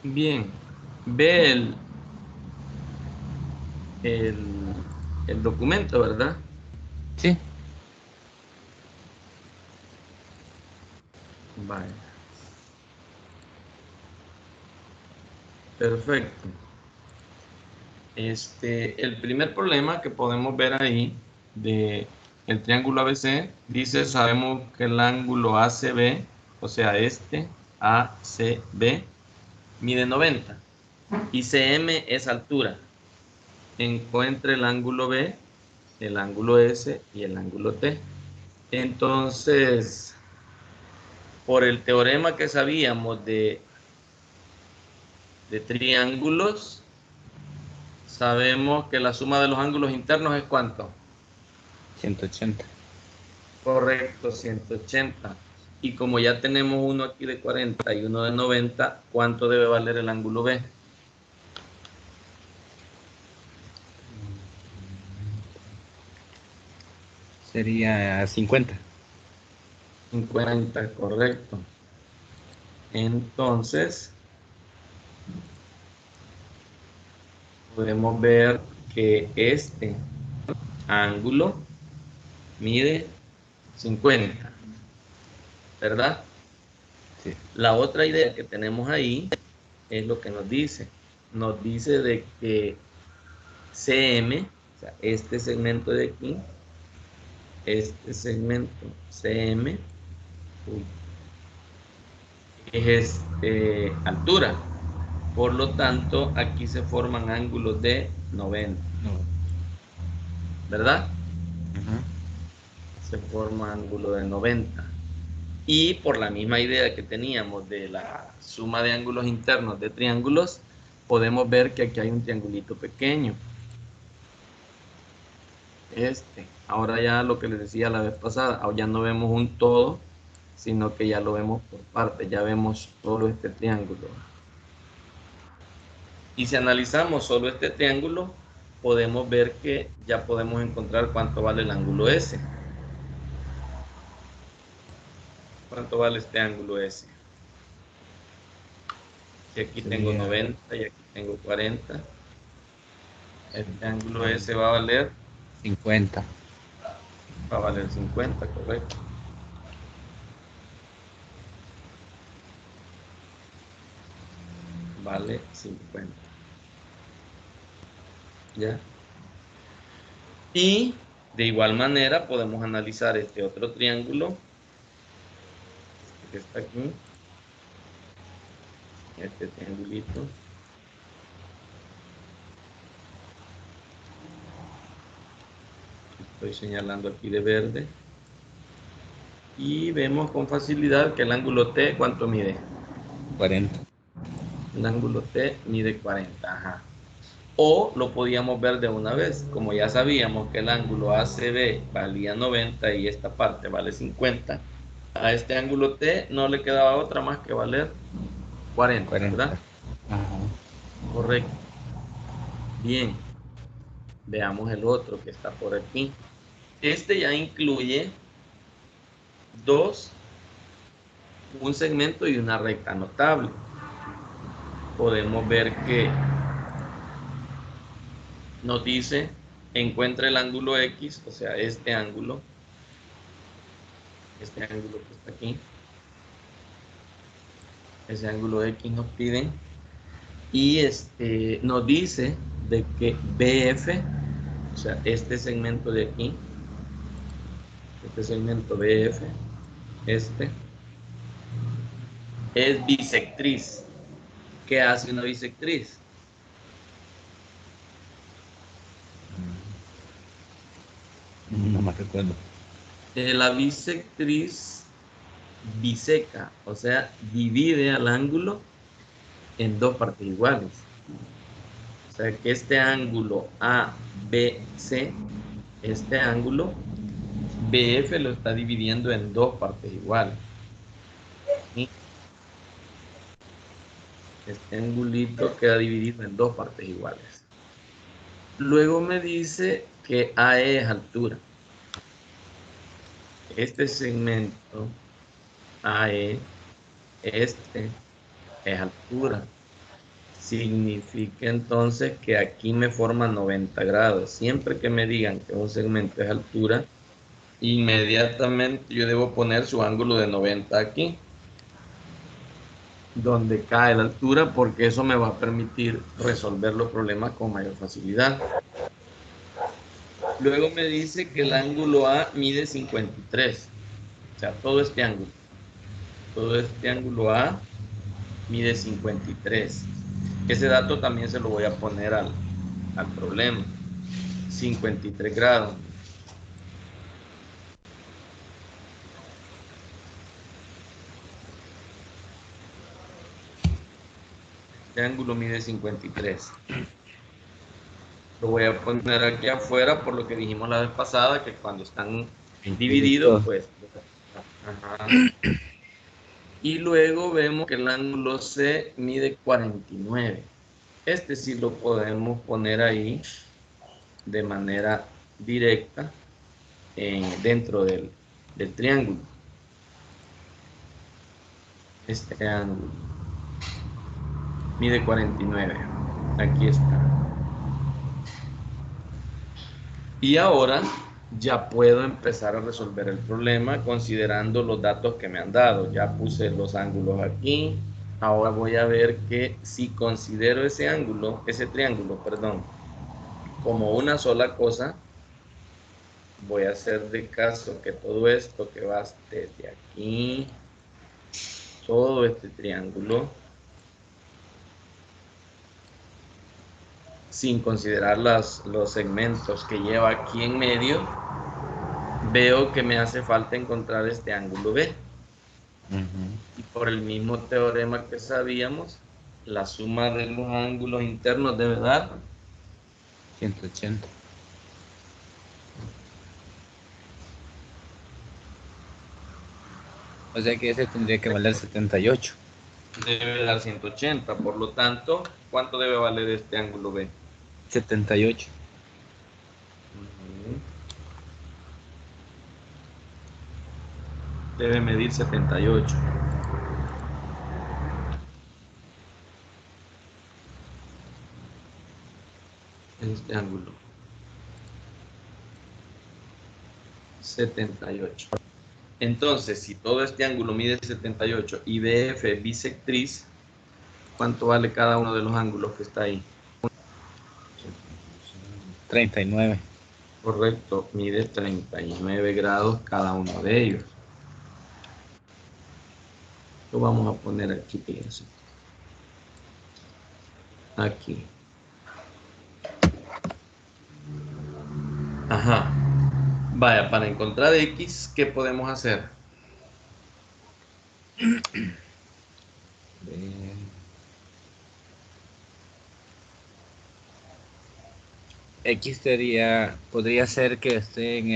Bien, ve el, el documento, ¿verdad? Sí. Vale, perfecto. El primer problema que podemos ver ahí de el triángulo ABC dice, sabemos que el ángulo ACB, o sea, ACB, mide 90 y CM es altura. Encuentre el ángulo B, el ángulo S y el ángulo T. Entonces, por el teorema que sabíamos de triángulos, sabemos que la suma de los ángulos internos es ¿cuánto? 180. Correcto, 180. Y como ya tenemos uno aquí de 40 y uno de 90, ¿cuánto debe valer el ángulo B? Sería 50. 50, correcto. Entonces, podemos ver que este ángulo mide 50, ¿verdad? Sí. La otra idea que tenemos ahí es lo que nos dice. Nos dice de que CM, o sea, este segmento de aquí, este segmento CM, es altura. Por lo tanto, aquí se forman ángulos de 90, No. ¿verdad? Ajá. Se forma ángulo de 90. Y por la misma idea que teníamos de la suma de ángulos internos de triángulos, podemos ver que aquí hay un triangulito pequeño. Ahora ya lo que les decía la vez pasada, ya no vemos un todo, sino que ya lo vemos por partes, ya vemos solo este triángulo. Y si analizamos solo este triángulo, podemos ver que ya podemos encontrar cuánto vale el ángulo S. ¿Cuánto vale este ángulo S? Si aquí tengo Sería 90 y aquí tengo 40, este ángulo S va a valer 50. 50, correcto. Vale 50. ¿Ya? Y de igual manera podemos analizar este otro triángulo, este que está aquí, este triangulito. Estoy señalando aquí de verde. Y vemos con facilidad que el ángulo T, ¿cuánto mide? 40. El ángulo T mide 40. Ajá. O lo podíamos ver de una vez, como ya sabíamos que el ángulo ACB valía 90 y esta parte vale 50, a este ángulo T no le quedaba otra más que valer 40, 40. ¿verdad? Ajá. Correcto. Bien, veamos el otro que está por aquí. Este ya incluye dos, un segmento y una recta notable. Podemos ver que nos dice, encuentra el ángulo X, o sea, este ángulo que está aquí, ese ángulo X nos piden, y nos dice de que BF, o sea, este segmento de aquí, este segmento BF, este, es bisectriz. ¿Qué hace una bisectriz? No me recuerdo. La bisectriz biseca, o sea, divide al ángulo en dos partes iguales. O sea, que este ángulo ABC, este ángulo BF lo está dividiendo en dos partes iguales. ¿Sí? Este angulito queda dividido en dos partes iguales. Luego me dice que AE es altura. Este segmento AE, este es altura. significa entonces que aquí me forma 90 grados. Siempre que me digan que un segmento es altura, inmediatamente yo debo poner su ángulo de 90 aquí, donde cae la altura, porque eso me va a permitir resolver los problemas con mayor facilidad. Luego me dice que el ángulo A mide 53. O sea, todo este ángulo A mide 53. Ese dato también se lo voy a poner al problema. 53 grados. Este ángulo mide 53. Lo voy a poner aquí afuera por lo que dijimos la vez pasada, que cuando están divididos, pues... Ajá. Y luego vemos que el ángulo C mide 49. Este sí lo podemos poner ahí de manera directa dentro del triángulo. Este ángulo mide 49. Aquí está. Y ahora ya puedo empezar a resolver el problema considerando los datos que me han dado. Ya puse los ángulos aquí. Ahora voy a ver que si considero ese triángulo, perdón, como una sola cosa, voy a hacer de caso que todo esto que va desde aquí, todo este triángulo, sin considerar los segmentos que lleva aquí en medio, veo que me hace falta encontrar este ángulo B. Y por el mismo teorema que sabíamos, la suma de los ángulos internos debe dar 180. O sea que ese tendría que valer 78. Debe dar 180. Por lo tanto, ¿cuánto debe valer este ángulo B? 78. Debe medir 78. Este ángulo 78. Entonces, si todo este ángulo mide 78 y BF es bisectriz, ¿cuánto vale cada uno de los ángulos que está ahí? 39. Correcto, mide 39 grados cada uno de ellos. Lo vamos a poner aquí, fíjense. Aquí. Ajá. Vaya, para encontrar X, ¿qué podemos hacer? X podría ser que esté en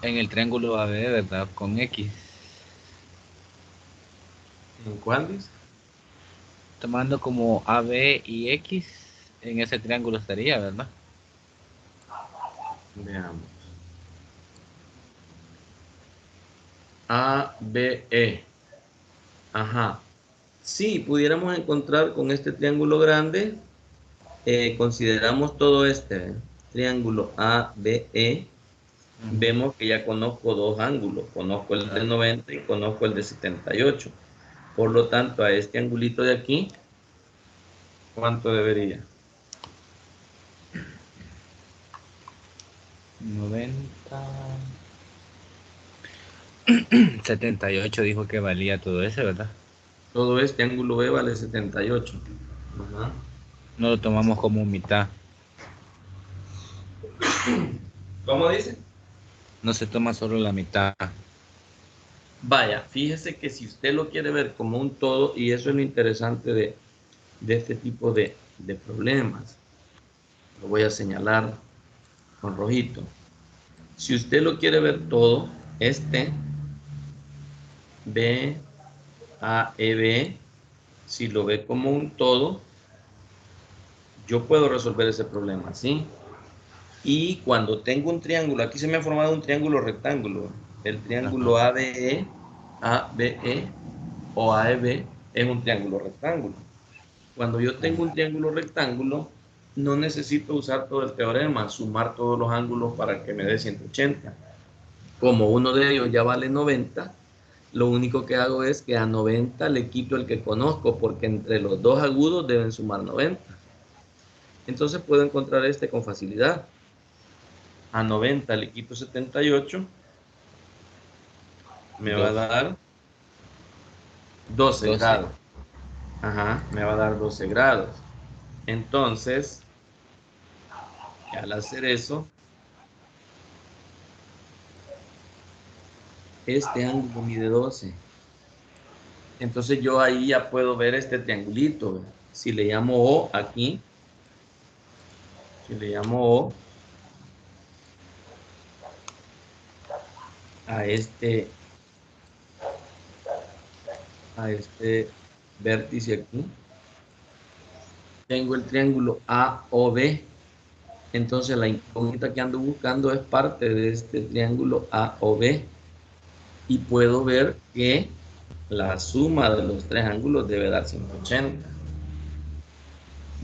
el triángulo AB, ¿verdad? Con X. ¿En cuál dice? Tomando como AB y X, en ese triángulo estaría, ¿verdad? Veamos. A, B, E. Ajá. Sí, pudiéramos encontrar con este triángulo grande, consideramos todo este triángulo ABE, vemos que ya conozco dos ángulos, conozco el de 90 y conozco el de 78. Por lo tanto, a este angulito de aquí, ¿cuánto debería? 90. 78 dijo que valía todo ese, ¿verdad? Todo este ángulo B vale 78. Ajá. No lo tomamos como mitad. ¿Cómo dice? No se toma solo la mitad. Vaya, fíjese que si usted lo quiere ver como un todo, y eso es lo interesante de este tipo de problemas, lo voy a señalar con rojito. Si usted lo quiere ver todo, este B, A, E, B, si lo ve como un todo, yo puedo resolver ese problema, ¿sí? Y cuando tengo un triángulo, aquí se me ha formado un triángulo rectángulo, el triángulo ABE, ABE, o AEB es un triángulo rectángulo. Cuando yo tengo un triángulo rectángulo, no necesito usar todo el teorema, sumar todos los ángulos para que me dé 180. Como uno de ellos ya vale 90, lo único que hago es que a 90 le quito el que conozco, porque entre los dos agudos deben sumar 90. Entonces puedo encontrar este con facilidad. A 90 le quito 78, me va a dar 12 grados. Ajá, me va a dar 12 grados. Entonces, al hacer eso, este ángulo mide 12. Entonces yo ahí ya puedo ver este triangulito. Si le llamo O aquí, si le llamo O a este vértice aquí, tengo el triángulo AOB. Entonces la incógnita que ando buscando es parte de este triángulo AOB. Y puedo ver que la suma de los tres ángulos debe dar 180.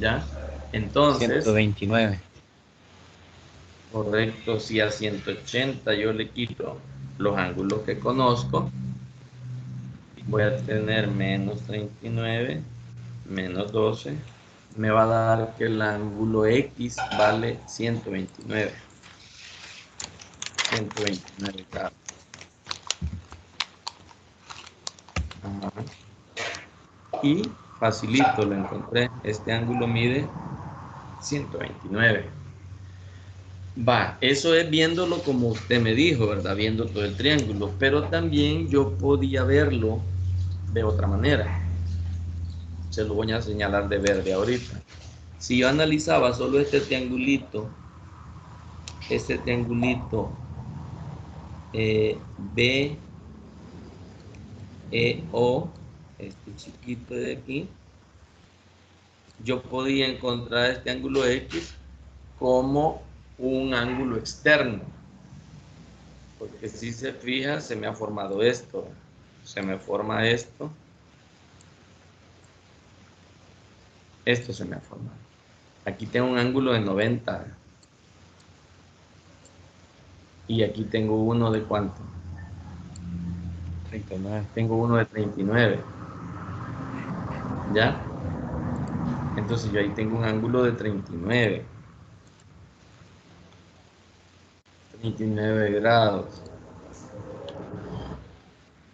¿Ya? Entonces, 129. correcto, si a 180 yo le quito los ángulos que conozco, voy a tener menos 39, menos 12, me va a dar que el ángulo X vale 129. 129 grados. Ajá. Y facilito lo encontré. Este ángulo mide 129. Va, eso es viéndolo como usted me dijo, ¿verdad? Viendo todo el triángulo. Pero también yo podía verlo de otra manera. Se lo voy a señalar de verde ahorita. Si yo analizaba solo este triangulito B, E, O, este chiquito de aquí, yo podía encontrar este ángulo X como un ángulo externo. Porque si se fija, se me ha formado esto. Se me forma esto. Esto se me ha formado. Aquí tengo un ángulo de 90. Y aquí tengo uno de ¿cuánto? 39. Tengo uno de 39. ¿Ya? Entonces yo ahí tengo un ángulo de 39. 39 grados.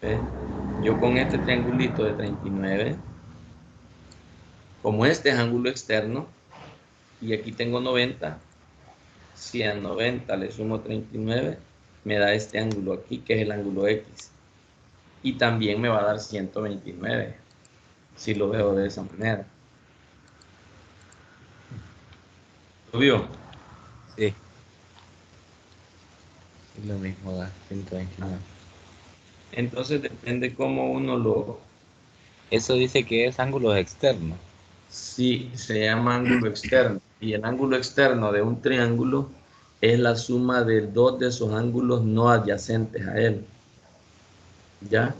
¿Ve? Yo con este triangulito de 39, como este es ángulo externo, y aquí tengo 90, si a 90 le sumo 39, me da este ángulo aquí, que es el ángulo X. Y también me va a dar 129, si lo veo de esa manera. ¿Lo vio? Sí. Es lo mismo, da 129. Entonces depende cómo uno lo... Eso dice que es ángulo externo. Sí, se llama ángulo externo. Y el ángulo externo de un triángulo es la suma de dos de esos ángulos no adyacentes a él. ¿Ya?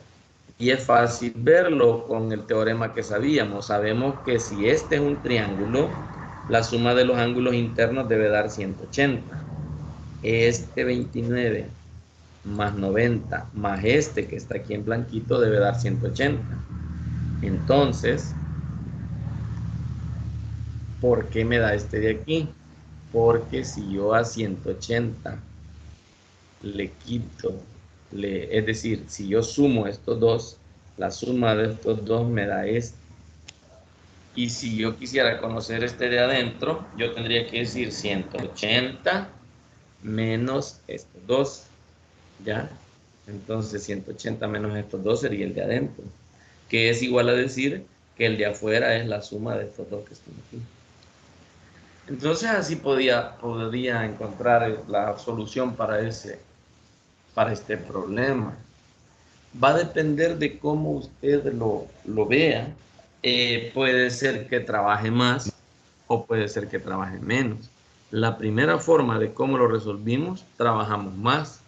Y es fácil verlo con el teorema que sabíamos. Sabemos que si este es un triángulo, la suma de los ángulos internos debe dar 180. Este 29 más 90 más este que está aquí en blanquito debe dar 180. Entonces, ¿por qué me da este de aquí? Porque si yo a 180 le quito, es decir, si yo sumo estos dos, la suma de estos dos me da este. Y si yo quisiera conocer este de adentro, yo tendría que decir 180 menos estos dos, ¿ya? Entonces 180 menos estos dos sería el de adentro, que es igual a decir que el de afuera es la suma de estos dos que están aquí. Entonces así podría encontrar la solución para este problema. Va a depender de cómo usted lo vea. Puede ser que trabaje más o puede ser que trabaje menos. La primera forma de cómo lo resolvimos, trabajamos más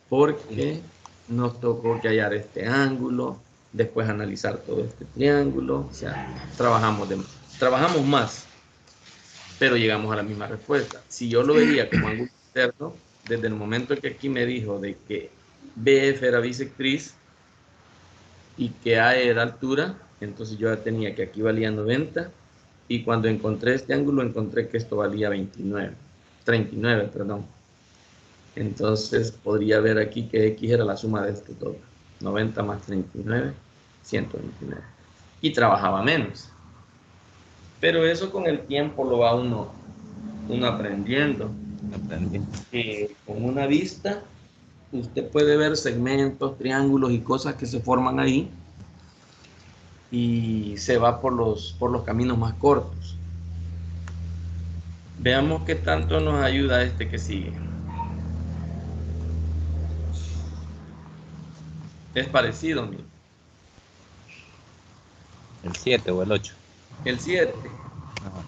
porque nos tocó que hallar este ángulo, después analizar todo este triángulo, o sea, trabajamos más, pero llegamos a la misma respuesta. Si yo lo veía como ángulo interno, desde el momento que aquí me dijo de que BF era bisectriz y que A era altura, entonces yo ya tenía que aquí valía 90, y cuando encontré este ángulo encontré que esto valía 39, perdón. Entonces podría ver aquí que X era la suma de estos dos, 90 más 39, 129. Y trabajaba menos. Pero eso con el tiempo lo va uno aprendiendo. Aprendí. Con una vista, usted puede ver segmentos, triángulos y cosas que se forman ahí y se va por los caminos más cortos. Veamos qué tanto nos ayuda este que sigue. Es parecido, mire. El 7 o el 8. El 7. Ajá.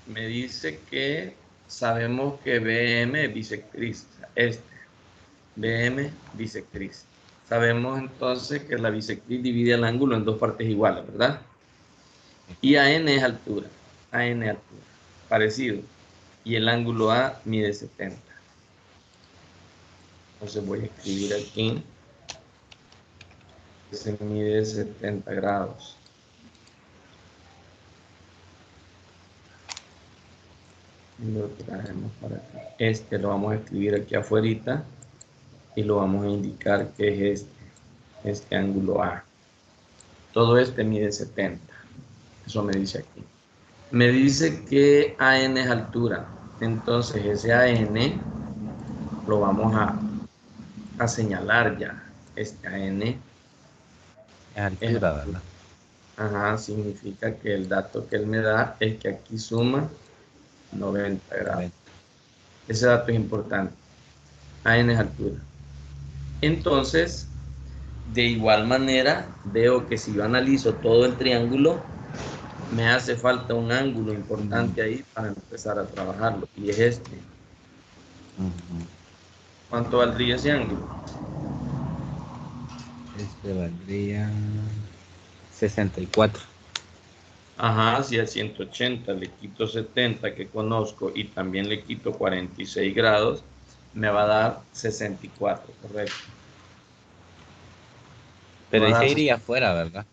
Me dice que sabemos que BM es bisectriz. BM bisectriz. Sabemos entonces que la bisectriz divide el ángulo en dos partes iguales, ¿verdad? Y AN es altura. AN es altura. Parecido. Y el ángulo A mide 70. Entonces voy a escribir aquí que se mide 70 grados. Lo traemos para acá. Este lo vamos a escribir aquí afuera y lo vamos a indicar que es este ángulo A. Todo este mide 70. Eso me dice aquí. Me dice que AN es altura. Entonces ese AN lo vamos a señalar ya. Este AN Es es, altura, ¿verdad? ajá, significa que el dato que él me da es que aquí suma 90 grados. 90. Ese dato es importante. AN es altura. Entonces, de igual manera, veo que si yo analizo todo el triángulo, me hace falta un ángulo importante ahí para empezar a trabajarlo, y es este. ¿Cuánto valdría ese ángulo? Este valdría 64. Ajá, si a 180 le quito 70 que conozco y también le quito 46 grados, me va a dar 64, correcto. Me Pero va a ahí dar se iría afuera, ¿verdad?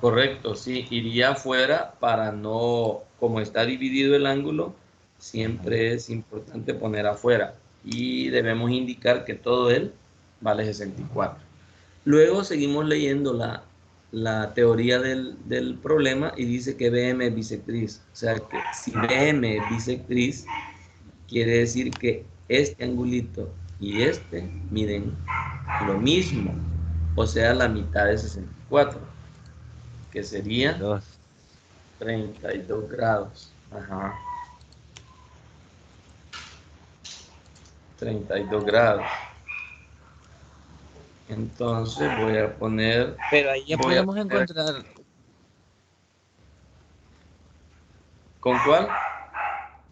correcto, sí, iría afuera para no, como está dividido el ángulo, Ajá. siempre es importante poner afuera y debemos indicar que todo él vale 64. Luego seguimos leyendo la teoría del problema y dice que BM es bisectriz. O sea que si BM es bisectriz, quiere decir que este angulito y este miden lo mismo, o sea, la mitad de 64, que sería 32. 32 grados. Ajá, 32 grados. Entonces Pero ahí ya voy a podemos poner, encontrar, ¿con cuál?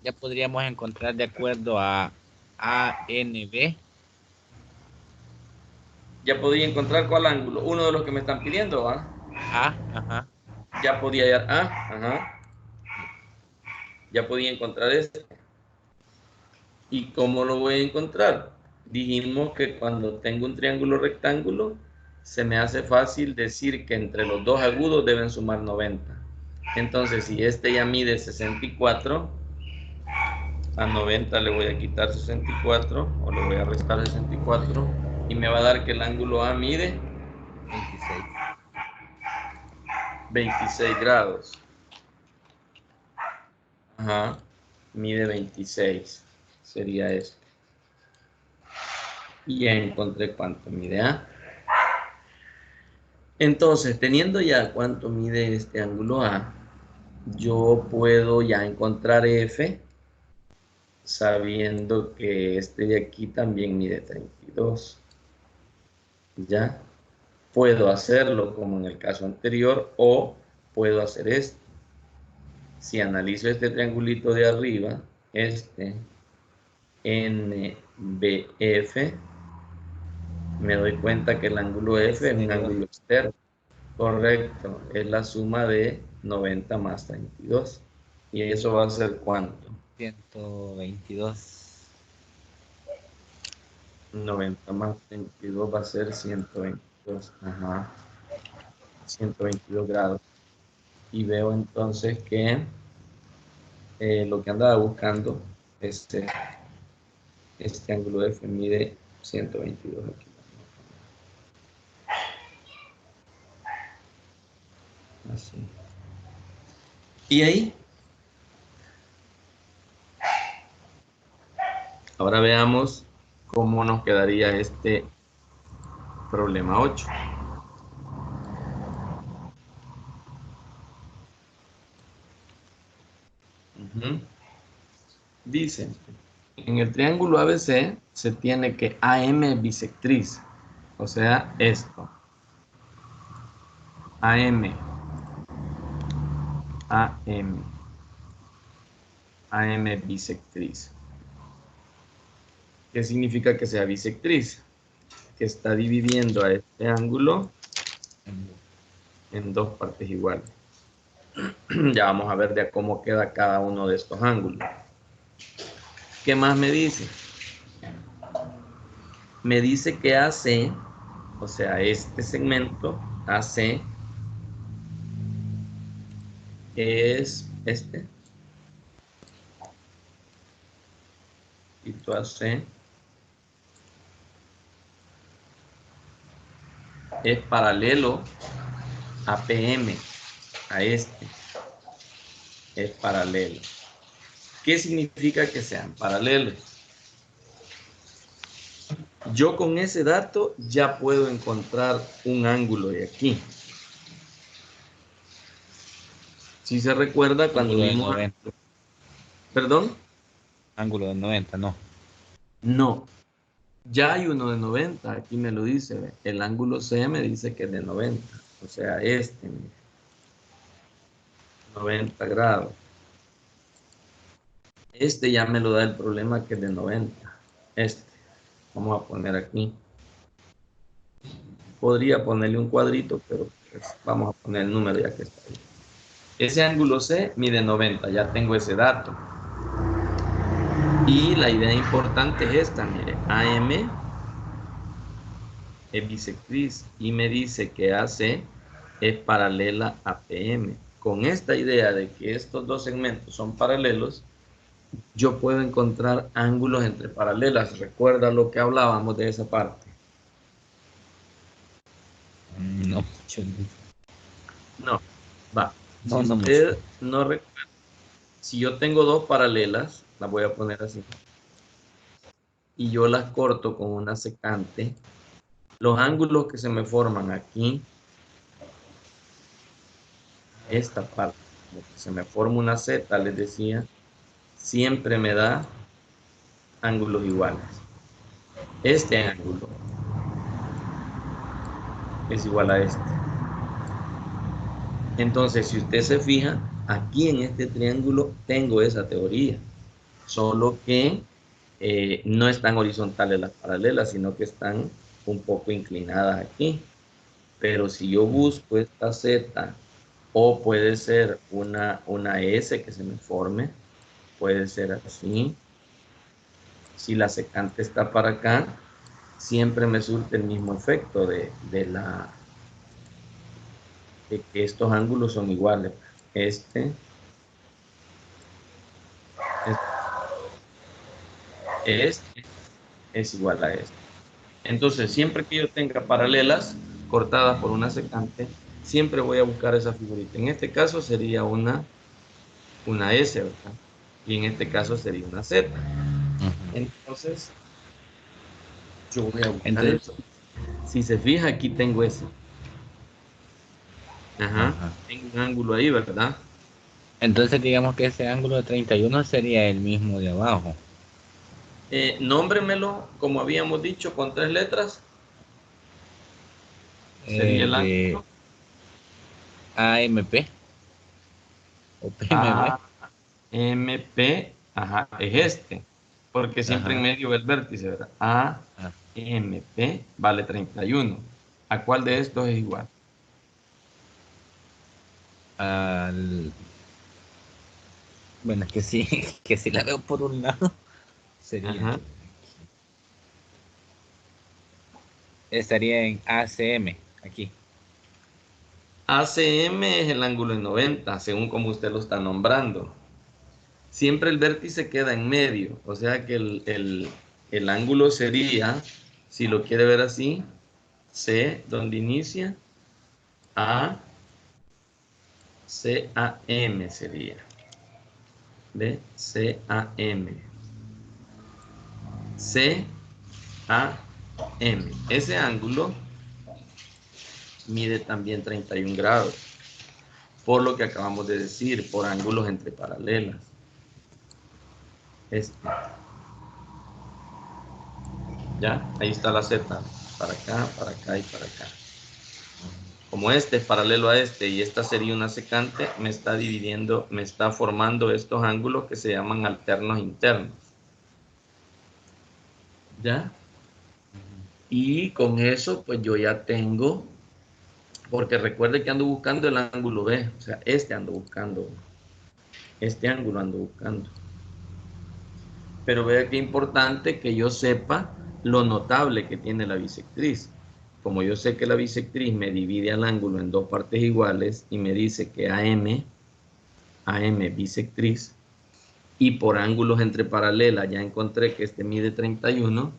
ya podríamos encontrar de acuerdo a ANB. Ya podía encontrar cuál ángulo, uno de los que me están pidiendo, ¿va? Ajá. Ya podía hallar ajá, ya podía encontrar este. ¿Y cómo lo voy a encontrar? Dijimos que cuando tengo un triángulo rectángulo, se me hace fácil decir que entre los dos agudos deben sumar 90. Entonces, si este ya mide 64, a 90 le voy a quitar 64, o le voy a restar 64, y me va a dar que el ángulo A mide 26. 26 grados. Ajá, mide 26. Sería eso. Y ya encontré cuánto mide A. Entonces, teniendo ya cuánto mide este ángulo A, yo puedo ya encontrar F sabiendo que este de aquí también mide 32. Ya puedo hacerlo como en el caso anterior o puedo hacer esto. Si analizo este triangulito de arriba, este, NBF, me doy cuenta que el ángulo F es un ángulo externo. Correcto, es la suma de 90 más 32. ¿Y eso va a ser cuánto? 122. 90 más 32 va a ser 122. Ajá. 122 grados. Y veo entonces que lo que andaba buscando, este ángulo F mide 122 aquí. Así. Y ahí, ahora veamos cómo nos quedaría este problema 8. Dice, en el triángulo ABC se tiene que AM es bisectriz, o sea, esto. AM, AM, AM bisectriz. ¿Qué significa que sea bisectriz? Que está dividiendo a este ángulo en dos partes iguales. Ya vamos a ver de cómo queda cada uno de estos ángulos. ¿Qué más me dice? Me dice que AC, o sea, este segmento AC es este. Y tú AC es paralelo a PM, a este. Es paralelo. ¿Qué significa que sean paralelos? Yo con ese dato ya puedo encontrar un ángulo de aquí. Si se recuerda cuando Ángulo de vimos... 90. ¿Perdón? Ángulo de 90, no. No. Ya hay uno de 90. Aquí me lo dice. ¿Ve? El ángulo C me dice que es de 90. O sea, este. 90 grados. Este ya me lo da el problema que es de 90. Este. Vamos a poner aquí. Podría ponerle un cuadrito, pero pues vamos a poner el número ya que está ahí. Ese ángulo C mide 90, ya tengo ese dato. Y la idea importante es esta, mire, AM es bisectriz y me dice que AC es paralela a PM. Con esta idea de que estos dos segmentos son paralelos, yo puedo encontrar ángulos entre paralelas. ¿Recuerda lo que hablábamos de esa parte? No mucho. No, va. Si No, no mucho. usted no recuerda, si yo tengo dos paralelas, las voy a poner así, y yo las corto con una secante, los ángulos que se me forman aquí, esta parte, como que se me forma una Z, les decía, siempre me da ángulos iguales. Este ángulo es igual a este. Entonces, si usted se fija, aquí en este triángulo tengo esa teoría, solo que no están horizontales las paralelas, sino que están un poco inclinadas aquí. Pero si yo busco esta Z, o puede ser una S que se me forme, puede ser así. Si la secante está para acá, siempre me surte el mismo efecto de que estos ángulos son iguales. Este es igual a este. Entonces, siempre que yo tenga paralelas cortadas por una secante, siempre voy a buscar esa figurita. En este caso sería una S, ¿verdad? Y en este caso sería una Z. Entonces, yo voy a buscar Entonces, eso. Si se fija, aquí tengo ese. Ajá. ajá. Tengo un ángulo ahí, ¿verdad? Entonces digamos que ese ángulo de 31 sería el mismo de abajo. Nómbremelo, como habíamos dicho, con 3 letras. Sería el De ángulo AMP o PMB. AMP. Ajá, es este. porque siempre en Ajá. medio va el vértice, ¿verdad? Ah, AMP vale 31. ¿A cuál de estos es igual? al- Bueno, es que sí, que si la veo por un lado, sería. Ajá. Estaría en ACM, aquí. ACM es el ángulo de 90, según como usted lo está nombrando. Siempre el vértice queda en medio, o sea que el ángulo sería, si lo quiere ver así, C, donde inicia, A, C, A, M sería. ¿Ve? C, A, M. C, A, M. Ese ángulo mide también 31 grados, por lo que acabamos de decir, por ángulos entre paralelas. Este. ¿Ya? Ahí está la Z. Para acá y para acá. Como este es paralelo a este y esta sería una secante, me está dividiendo, me está formando estos ángulos que se llaman alternos internos. ¿Ya? Y con eso, pues yo ya tengo, porque recuerde que ando buscando el ángulo B, o sea, este ángulo ando buscando. Pero vea qué importante que yo sepa lo notable que tiene la bisectriz. Como yo sé que la bisectriz me divide al ángulo en dos partes iguales y me dice que AM bisectriz, y por ángulos entre paralelas ya encontré que este mide 31,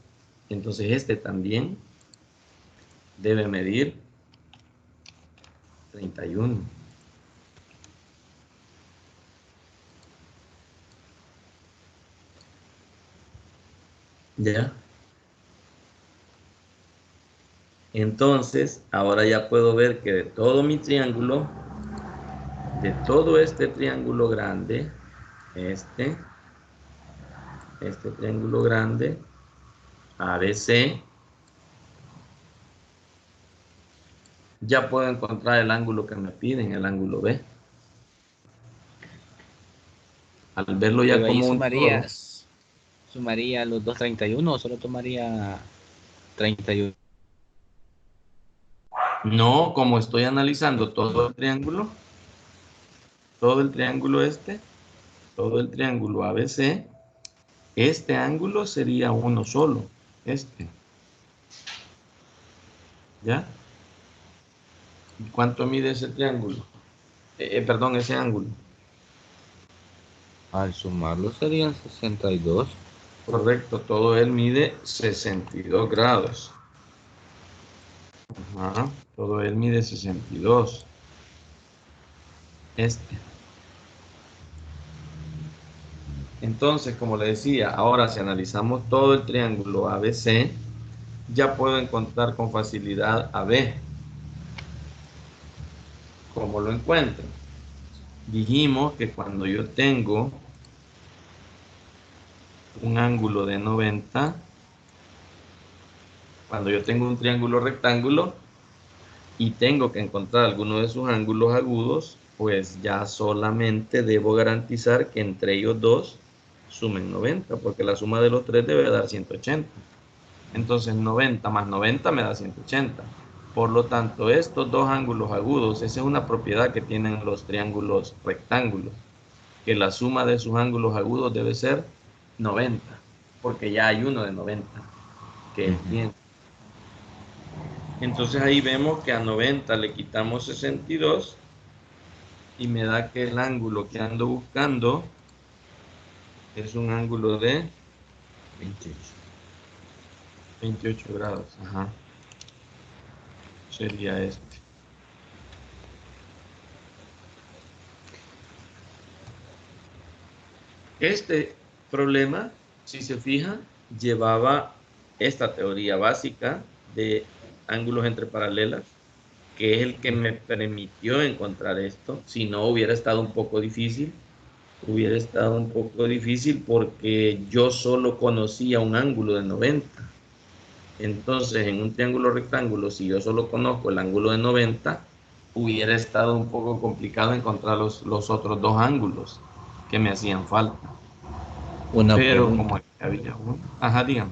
entonces este también debe medir 31. ¿Ya? Entonces, ahora ya puedo ver que de todo mi triángulo, de todo este triángulo grande, este, este triángulo grande, ABC, ya puedo encontrar el ángulo que me piden, el ángulo B. Al verlo ya Pero ahí como un todo, sumaría los 231 o solo tomaría 31. no como estoy analizando todo el triángulo este, todo el triángulo ABC, este ángulo sería uno solo, este, ¿ya? ¿Y cuánto mide ese triángulo? Perdón, ese ángulo. Al sumarlo serían 62. Correcto, todo él mide 62 grados. Ajá, todo él mide 62. Este. Entonces, como le decía, ahora si analizamos todo el triángulo ABC, ya puedo encontrar con facilidad AB. ¿Cómo lo encuentro? Dijimos que cuando yo tengo un ángulo de 90, cuando yo tengo un triángulo rectángulo y tengo que encontrar alguno de sus ángulos agudos, pues ya solamente debo garantizar que entre ellos dos sumen 90, porque la suma de los tres debe dar 180. Entonces 90 más 90 me da 180. Por lo tanto, estos dos ángulos agudos, esa es una propiedad que tienen los triángulos rectángulos, que la suma de sus ángulos agudos debe ser 90, porque ya hay uno de 90, que es 100. Entonces ahí vemos que a 90 le quitamos 62 y me da que el ángulo que ando buscando es un ángulo de 28. 28 grados. Ajá, sería este. Este problema, si se fija, llevaba esta teoría básica de ángulos entre paralelas, que es el que me permitió encontrar esto. Si no, hubiera estado un poco difícil porque yo solo conocía un ángulo de 90. Entonces, en un triángulo rectángulo, si yo solo conozco el ángulo de 90, hubiera estado un poco complicado encontrar los otros dos ángulos que me hacían falta. Una Pero pregunta. como aquí había uno. Ajá, dígame.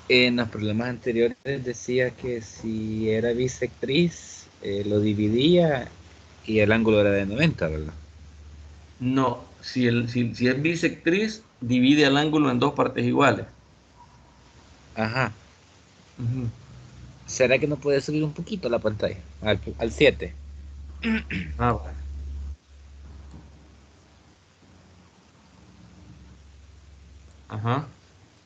En los problemas anteriores decía que si era bisectriz, lo dividía y el ángulo era de 90, ¿verdad? No, si es bisectriz, divide el ángulo en dos partes iguales. Ajá. Ujú. ¿Será que no puede subir un poquito la pantalla? Al 7. Ah, bueno. Ajá.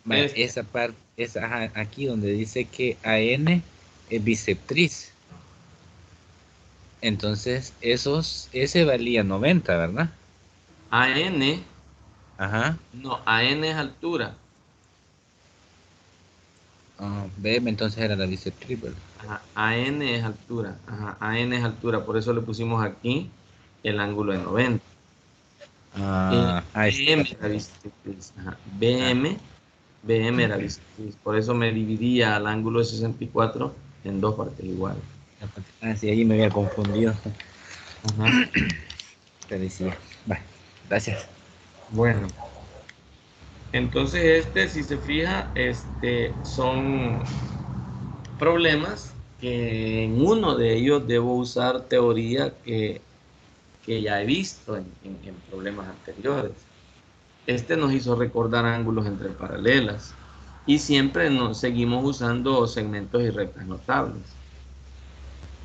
Vaya, Este. esa parte, esa, ajá, aquí donde dice que AN es bisectriz. Entonces, ese valía 90, ¿verdad? AN, Ajá. no, AN es altura. Ah, BM entonces era la bisectriz, ¿verdad? Ajá, AN es altura. Ajá, AN es altura. Por eso le pusimos aquí el ángulo de 90. Ah, ahí está. BM era bisectriz. Ajá, Ah, BM era bisectriz. Por eso me dividía al ángulo de 64 en dos partes iguales. sí, ahí me había confundido. Ajá. Te decía. Vale, gracias. Bueno, entonces si se fija, son problemas que en uno de ellos debo usar teoría que ya he visto en problemas anteriores. Este nos hizo recordar ángulos entre paralelas y siempre nos seguimos usando segmentos y rectas notables.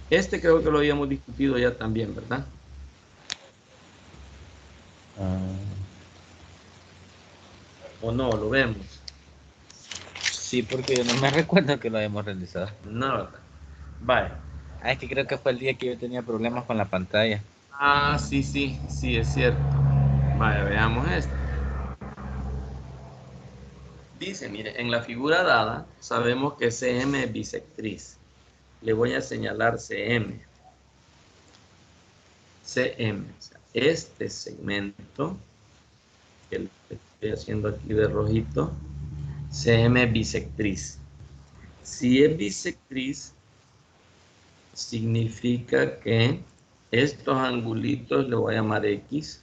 Creo que lo habíamos discutido ya también, ¿verdad? Ah, ¿O no? Lo vemos. sí, porque yo no me recuerdo que lo habíamos realizado. No, ¿verdad? Vale. Ah, es que creo que fue el día que yo tenía problemas con la pantalla. Ah, sí, sí, sí, es cierto. Vaya, veamos esto. Dice, mire, en la figura dada sabemos que CM es bisectriz. Le voy a señalar CM. CM, o sea, este segmento que le estoy haciendo aquí de rojito, CM es bisectriz. Si es bisectriz, significa que estos angulitos le voy a llamar X,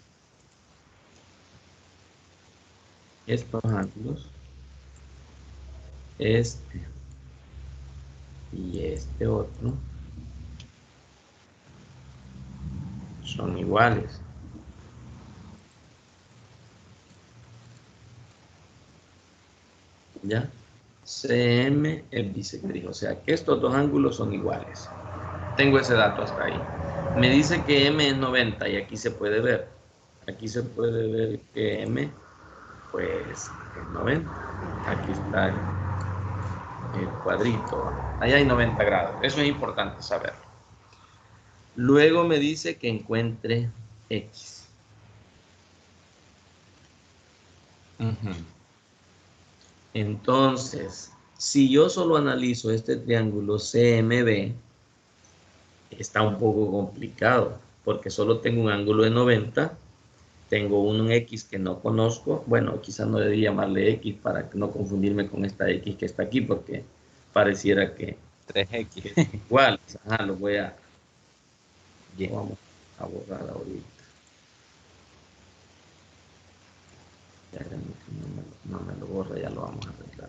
estos ángulos, este y este otro, son iguales. ¿Ya? CM es bisectriz, o sea que estos dos ángulos son iguales. Tengo ese dato hasta ahí. Me dice que M es 90 y aquí se puede ver. Aquí se puede ver que M pues es 90. Aquí está el cuadrito. Ahí hay 90 grados. Eso es importante saber. Luego me dice que encuentre X. Ujú. Entonces, si yo solo analizo este triángulo CMB, está un poco complicado, porque solo tengo un ángulo de 90, tengo un X que no conozco, bueno, quizás no debí llamarle X para no confundirme con esta X que está aquí, porque pareciera que es 3X. igual. Ajá, Yeah. lo vamos a borrar ahorita. Ya, no me lo borra, ya lo vamos a arreglar.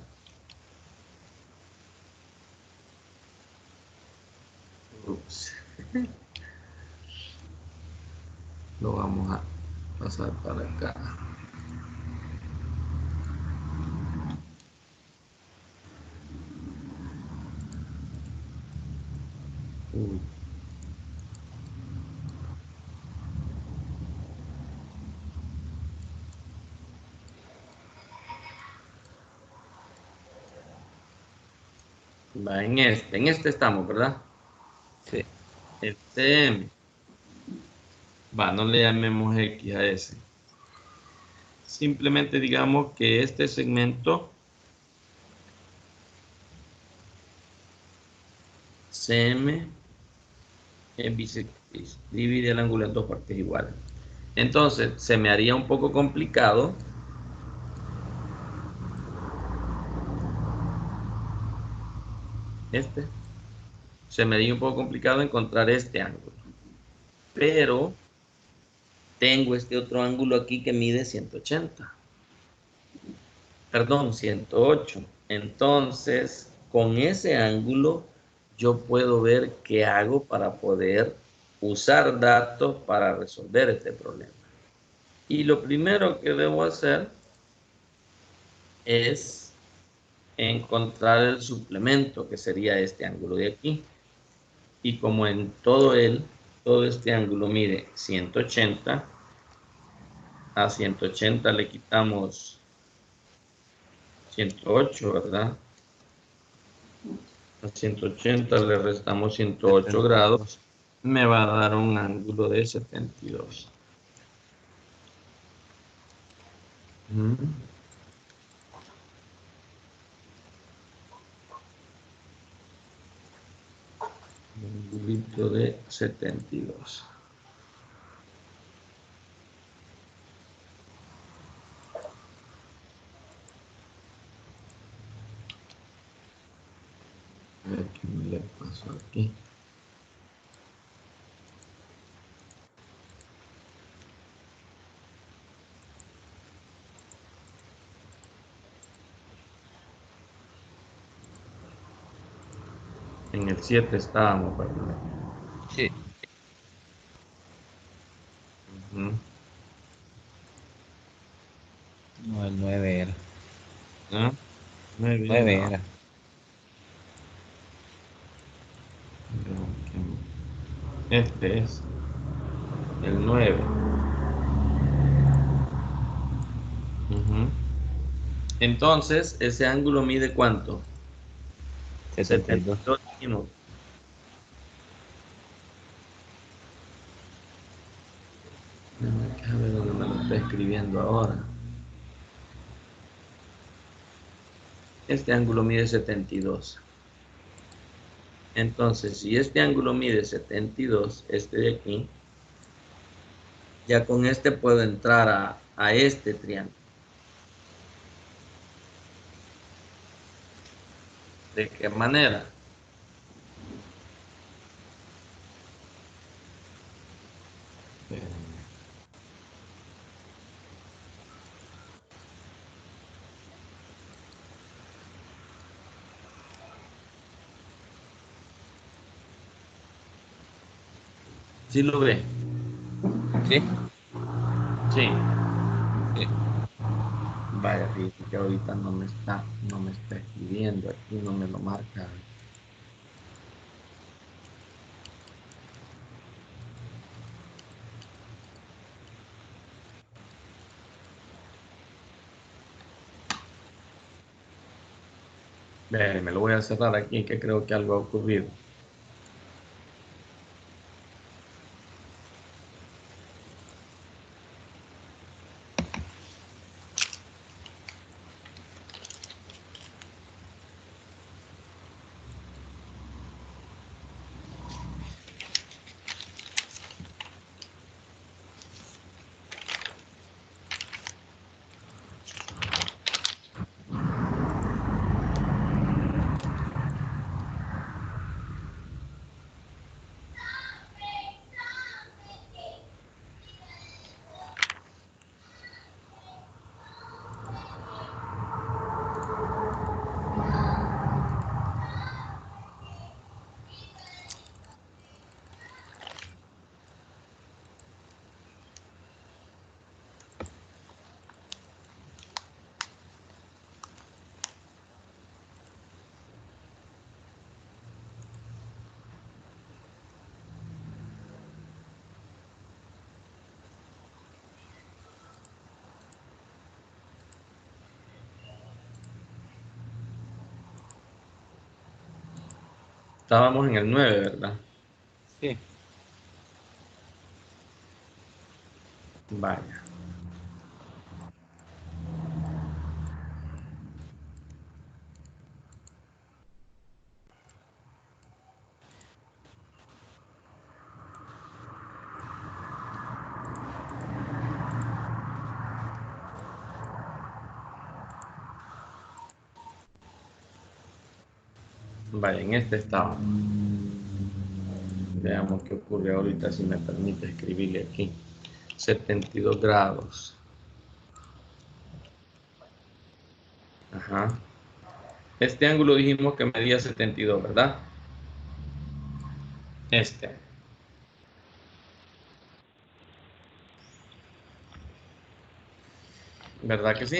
Ups. Lo vamos a pasar para acá. Uy. Va en este estamos, ¿verdad? Sí. El CM. Va, no le llamemos X a ese. Simplemente digamos que este segmento CM es bisectriz. Divide el ángulo en dos partes iguales. Entonces, se me haría un poco complicado este. Se me haría un poco complicado encontrar este ángulo. Pero tengo este otro ángulo aquí que mide 180. perdón, 108. Entonces, con ese ángulo, yo puedo ver qué hago para poder usar datos para resolver este problema. Y lo primero que debo hacer es encontrar el suplemento, que sería este ángulo de aquí. Y como en todo este ángulo mide 180, a 180 le quitamos 108, ¿verdad? A 180 le restamos 108 grados, me va a dar un ángulo de 72. Un ángulo de 72. A ver qué me le pasó aquí. En el 7 estábamos, ¿verdad? Sí. No, el 9 era. ¿Ah? 9 9 no. era. Este es el 9. Entonces, ese ángulo mide ¿cuánto? 72. 72 dijimos. A ver dónde me lo está escribiendo ahora. Este ángulo mide 72. Entonces, si este ángulo mide 72, este de aquí, ya con este puedo entrar a este triángulo. ¿De qué manera? ¿Sí lo ve? ¿Sí? Sí. Sí. Vaya, fíjate que ahorita no me está escribiendo, aquí no me lo marca. Ve, me lo voy a cerrar aquí, que creo que algo ha ocurrido. Estábamos en el 9, ¿verdad? Sí. Vaya. Vaya, en este estaba. Veamos qué ocurre ahorita si me permite escribirle aquí. 72 grados. Ajá. Este ángulo dijimos que medía 72, ¿verdad? Este. ¿Verdad que sí?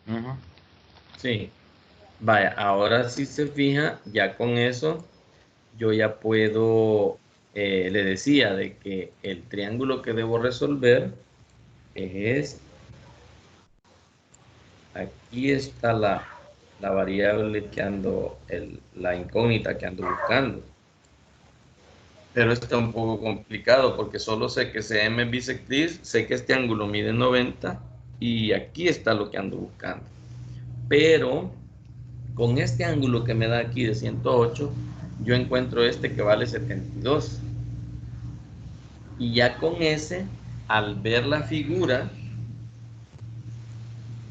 Ujú. Sí. Vaya, ahora si se fija, ya con eso yo ya puedo, le decía de que el triángulo que debo resolver es, aquí está la variable que ando, la incógnita que ando buscando. Pero está un poco complicado porque solo sé que CM es bisectriz, sé que este ángulo mide 90 y aquí está lo que ando buscando. Pero con este ángulo que me da aquí de 108, yo encuentro este que vale 72. Y ya con ese, al ver la figura,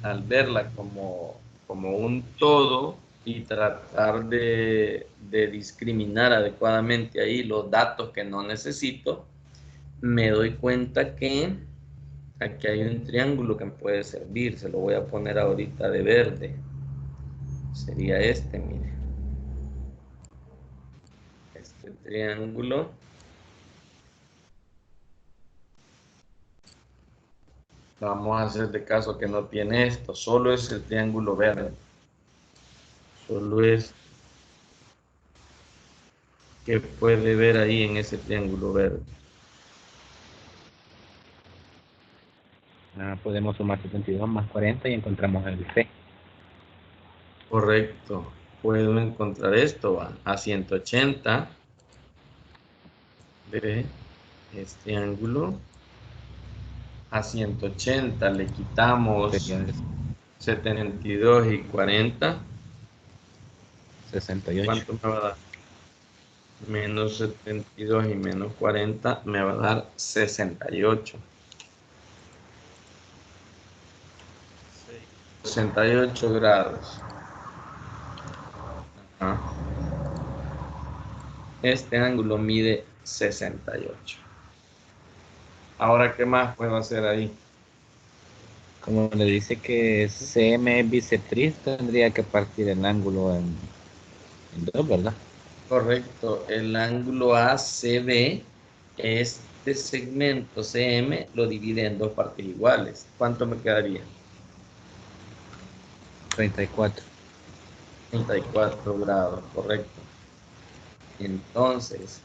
al verla como un todo y tratar de discriminar adecuadamente ahí los datos que no necesito, me doy cuenta que aquí hay un triángulo que me puede servir. Se lo voy a poner ahorita de verde. Sería este, mire. Este triángulo. Vamos a hacer de caso que no tiene esto. Solo es el triángulo verde. Solo es que puede ver ahí en ese triángulo verde. Podemos sumar 72 más 40 y encontramos el C. Correcto. Puedo encontrar esto, va, a 180 de este ángulo. A 180 le quitamos Sería 72 y 40. 68. ¿Cuánto me va a dar? Menos 72 y menos 40 me va a dar 68. 68 grados. Ajá. Este ángulo mide 68. Ahora, ¿qué más puedo hacer ahí? Como le dice que CM es bisectriz, tendría que partir el ángulo en dos, ¿verdad? Correcto. El ángulo ACB, este segmento CM lo divide en dos partes iguales. ¿Cuánto me quedaría? 34. 34 grados, correcto. Entonces,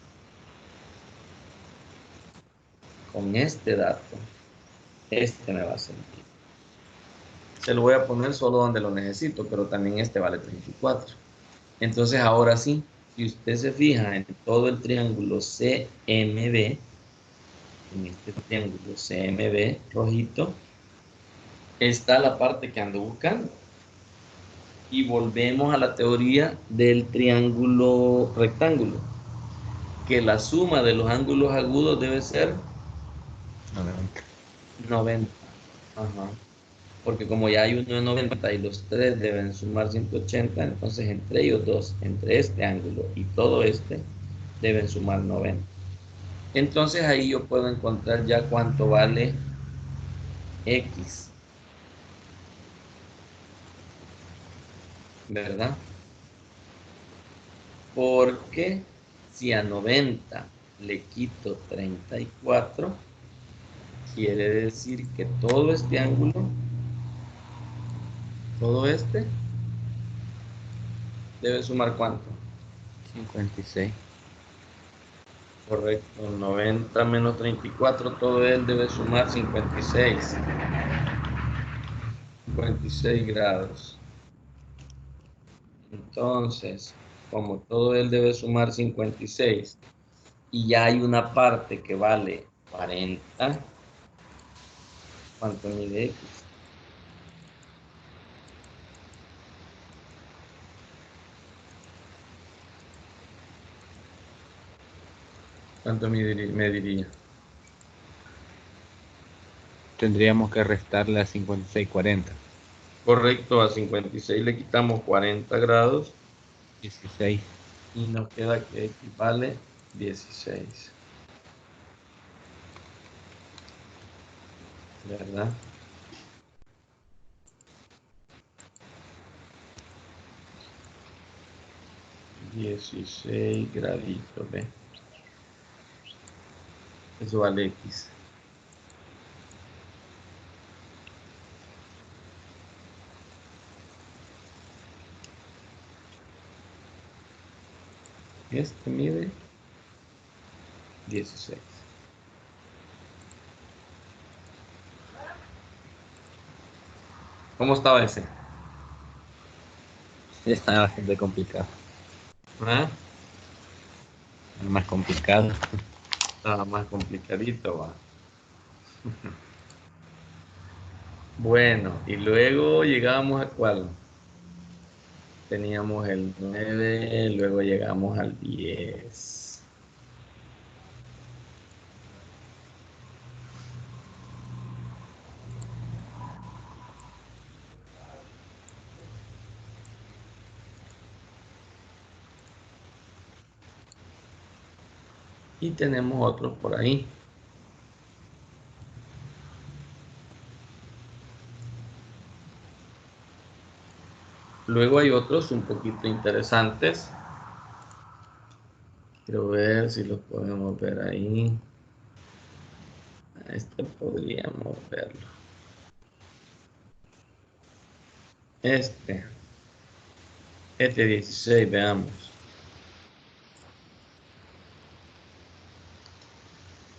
con este dato, este me va a servir. Se lo voy a poner solo donde lo necesito, pero también este vale 34. Entonces, ahora sí, si usted se fija en todo el triángulo CMB, en este triángulo CMB rojito, está la parte que ando buscando. Y volvemos a la teoría del triángulo rectángulo, que la suma de los ángulos agudos debe ser 90. Ajá. Porque como ya hay uno de 90 y los tres deben sumar 180, entonces entre ellos dos, entre este ángulo y todo este, deben sumar 90. Entonces ahí yo puedo encontrar ya cuánto vale X, ¿verdad? Porque si a 90 le quito 34, quiere decir que todo este ángulo, todo este, debe sumar ¿cuánto? 56. Correcto, 90 menos 34, todo él debe sumar 56. 56 grados. Entonces, como todo él debe sumar 56 y ya hay una parte que vale 40, ¿cuánto mide X? ¿Cuánto me diría? Tendríamos que restarle a 56, 40. Correcto, a 56 le quitamos 40 grados 16. y nos queda que X vale 16. ¿Verdad? 16 graditos, ¿ve? Eso vale X. Este mide 16. ¿Cómo estaba ese? Está bastante complicado. ¿Ah? Más complicado. Estaba más complicadito, va. Bueno, y luego llegamos a ¿cuál? Teníamos el 9, luego llegamos al 10. Y tenemos otros por ahí. Luego hay otros un poquito interesantes. Quiero ver si los podemos ver ahí. Este podríamos verlo. Este 16, veamos.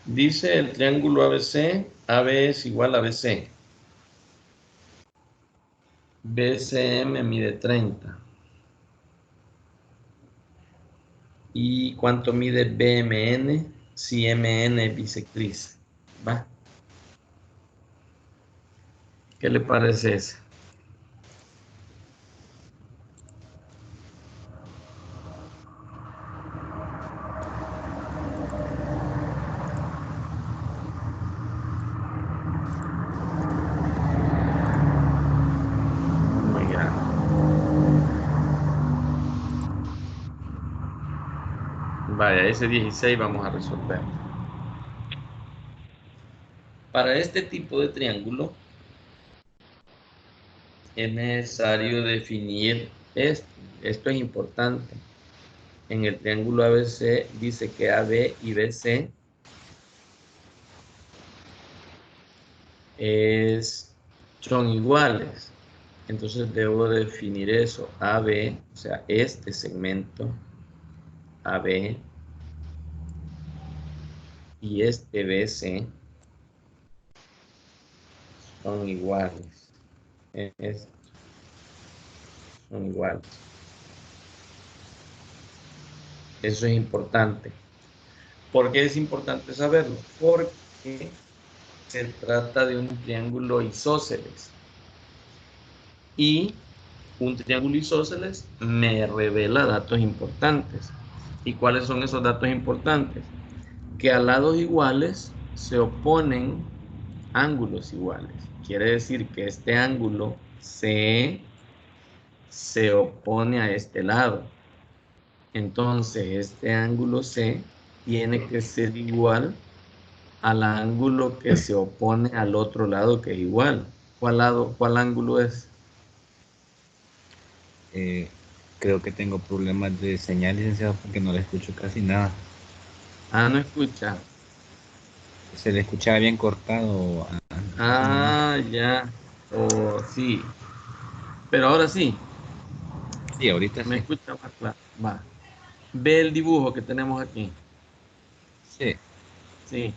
Dice el triángulo ABC, AB es igual a BC. BCM mide 30. ¿Y cuánto mide BMN? Si MN es bisectriz. ¿Va? ¿Qué le parece ese? Muy grande. Vaya, ese 16 vamos a resolver. Para este tipo de triángulo es necesario definir esto. Esto es importante. En el triángulo ABC dice que AB y BC son iguales. Entonces debo definir eso. AB, o sea, este segmento AB y este BC son iguales. Son iguales. Eso es importante. ¿Por qué es importante saberlo? Porque se trata de un triángulo isósceles. Y un triángulo isósceles me revela datos importantes. ¿Y cuáles son esos datos importantes? Que a lados iguales se oponen ángulos iguales. Quiere decir que este ángulo C se opone a este lado. Entonces, este ángulo C tiene que ser igual al ángulo que se opone al otro lado que es igual. ¿Cuál lado, cuál ángulo es? Creo que tengo problemas de señal, licenciado, porque no le escucho casi nada. Ah, no escucha. Se le escuchaba bien cortado. Ah, ya. Oh, sí. Pero ahora sí, Sí, ahorita me sí. escucha más claro. Va. Ve el dibujo que tenemos aquí. Sí. Sí.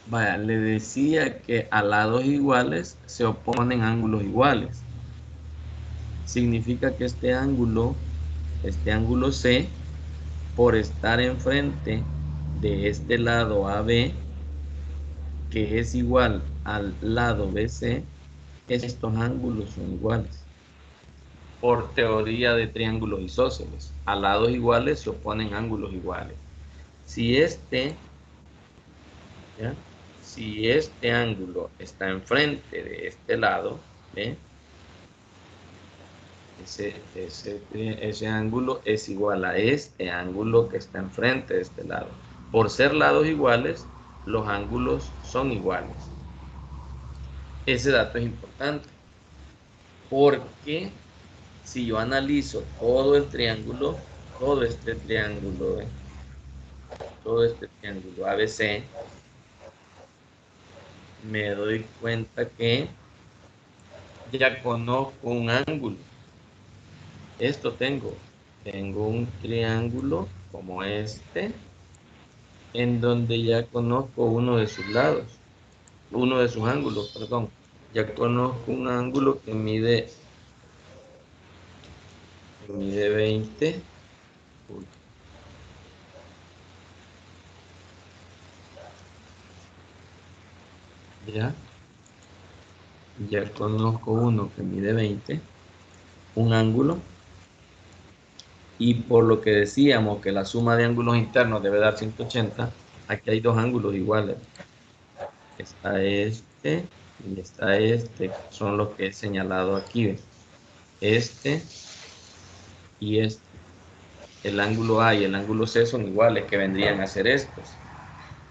Vaya, le decía que a lados iguales se oponen ángulos iguales. Significa que este ángulo C, por estar enfrente de este lado AB, que es igual al lado BC, estos ángulos son iguales. Por teoría de triángulos isósceles, a lados iguales se oponen ángulos iguales. Si este, ¿ya? Si este ángulo está enfrente de este lado, ¿ve? Ese ángulo es igual a este ángulo que está enfrente de este lado. Por ser lados iguales, los ángulos son iguales. Ese dato es importante porque si yo analizo todo el triángulo, todo este triángulo, todo este triángulo ABC, me doy cuenta que ya conozco un ángulo. Esto tengo un triángulo como este, en donde ya conozco uno de sus lados, uno de sus ángulos, perdón. Ya conozco un ángulo que mide 20. Uy, ya conozco uno que mide 20, un ángulo, y por lo que decíamos que la suma de ángulos internos debe dar 180, aquí hay dos ángulos iguales. Está este y está este, son los que he señalado aquí. Este y este. El ángulo A y el ángulo C son iguales, que vendrían a ser estos.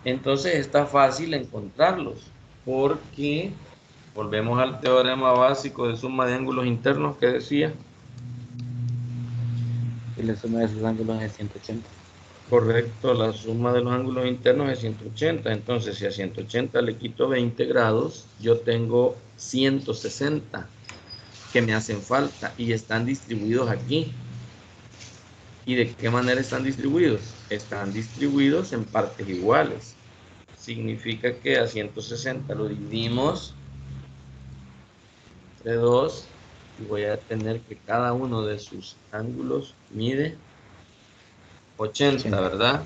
Entonces está fácil encontrarlos, porque volvemos al teorema básico de suma de ángulos internos que decía. Y la suma de sus ángulos es 180. Correcto, la suma de los ángulos internos es 180. Entonces, si a 180 le quito 20 grados, yo tengo 160 que me hacen falta y están distribuidos aquí. ¿Y de qué manera están distribuidos? Están distribuidos en partes iguales. Significa que a 160 lo dividimos entre 2 y voy a tener que cada uno de sus ángulos mide 80, 80. ¿verdad?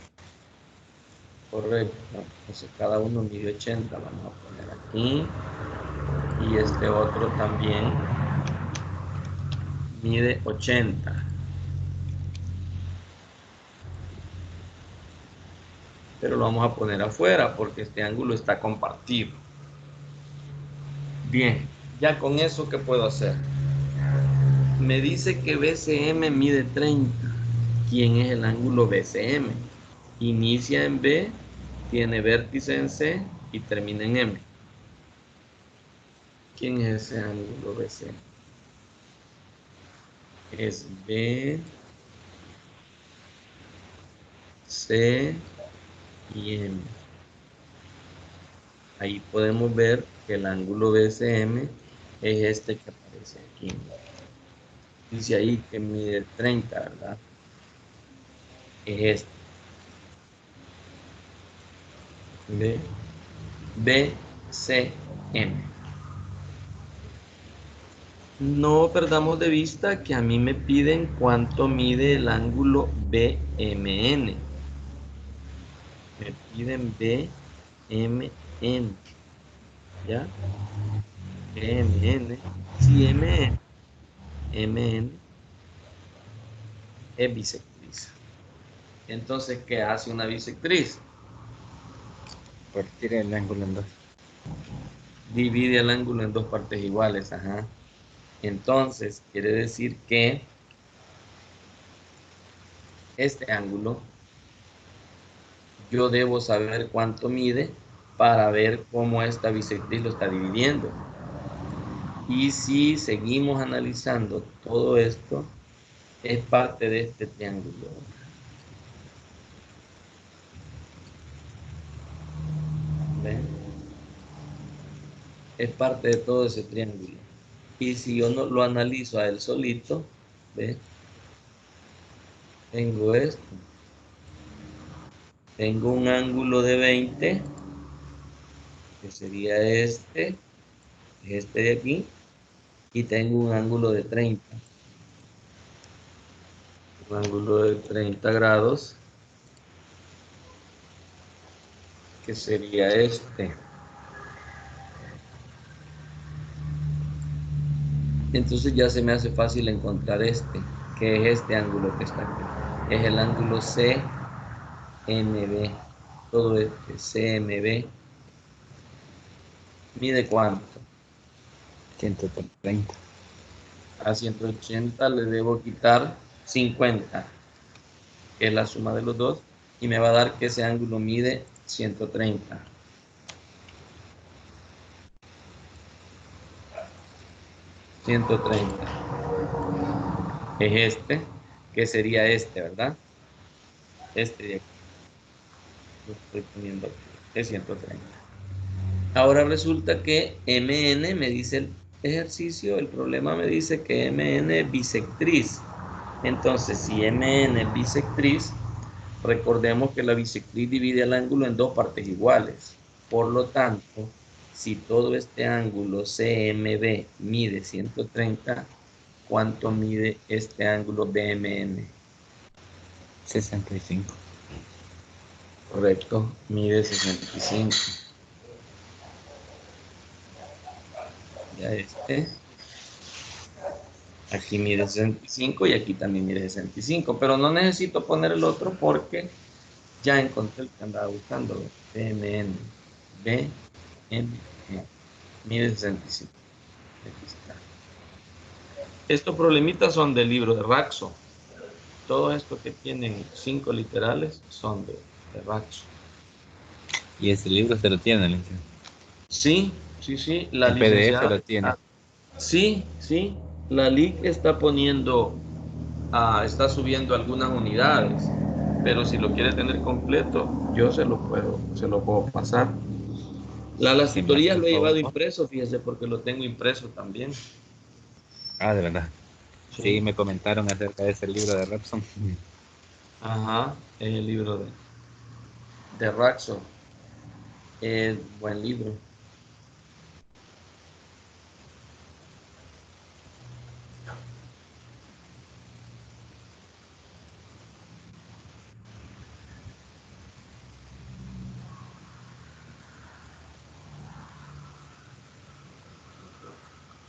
Correcto. Entonces cada uno mide 80. Vamos a poner aquí. Y este otro también mide 80. Pero lo vamos a poner afuera porque este ángulo está compartido. Bien, ya con eso, ¿qué puedo hacer? Me dice que BCM mide 30. ¿Quién es el ángulo BCM? Inicia en B, tiene vértice en C y termina en M. ¿Quién es ese ángulo BCM? Es B, C y M. Ahí podemos ver que el ángulo BCM es este que aparece aquí. Dice ahí que mide 30, ¿verdad? Es este. B, BCM. No perdamos de vista que a mí me piden cuánto mide el ángulo BMN. Me piden BMN. ¿Ya? BMN. Si MN es bisectriz. Entonces, ¿qué hace una bisectriz? Partir el ángulo en dos. Divide el ángulo en dos partes iguales. Ajá. Entonces, quiere decir que este ángulo yo debo saber cuánto mide para ver cómo esta bisectriz lo está dividiendo. Y si seguimos analizando todo esto, es parte de este triángulo. ¿Ven? Es parte de todo ese triángulo. Y si yo no lo analizo a él solito, ¿ves? Tengo esto. Tengo un ángulo de 20, que sería este de aquí, y tengo un ángulo de 30. Un ángulo de 30 grados, que sería este. Entonces ya se me hace fácil encontrar este, que es este ángulo que está aquí. Es el ángulo CMB. Todo este CMB. ¿Mide cuánto? 130. A 180 le debo quitar 50, que es la suma de los dos, y me va a dar que ese ángulo mide 130. 130 es este, que sería este, ¿verdad? Este de aquí. Lo estoy poniendo aquí, es 130. Ahora resulta que MN me dice el ejercicio, el problema me dice que MN es bisectriz. Entonces, si MN es bisectriz, recordemos que la bisectriz divide el ángulo en dos partes iguales. Por lo tanto, si todo este ángulo CMB mide 130, ¿cuánto mide este ángulo BMN? 65. Correcto, mide 65. Ya aquí mide 65 y aquí también mide 65, pero no necesito poner el otro porque ya encontré el que andaba buscando. BMN. BMN. Mide 65. Aquí está. Estos problemitas son del libro de Raxo. Todo esto que tienen 5 literales son de Raxo. Y ese libro se lo tiene, licenciado. Sí, sí, sí. La En PDF licenciada. lo tiene. Sí, sí. La LIC está poniendo, está subiendo algunas unidades, pero si lo quiere tener completo, yo se lo puedo pasar. Las Si me hace tutorías el lo he llevado favor. impreso, fíjese, porque lo tengo impreso también. Ah, de verdad. Sí, Sí. me comentaron acerca de ese libro de Repson. Ajá, el libro de Raxo. Buen libro.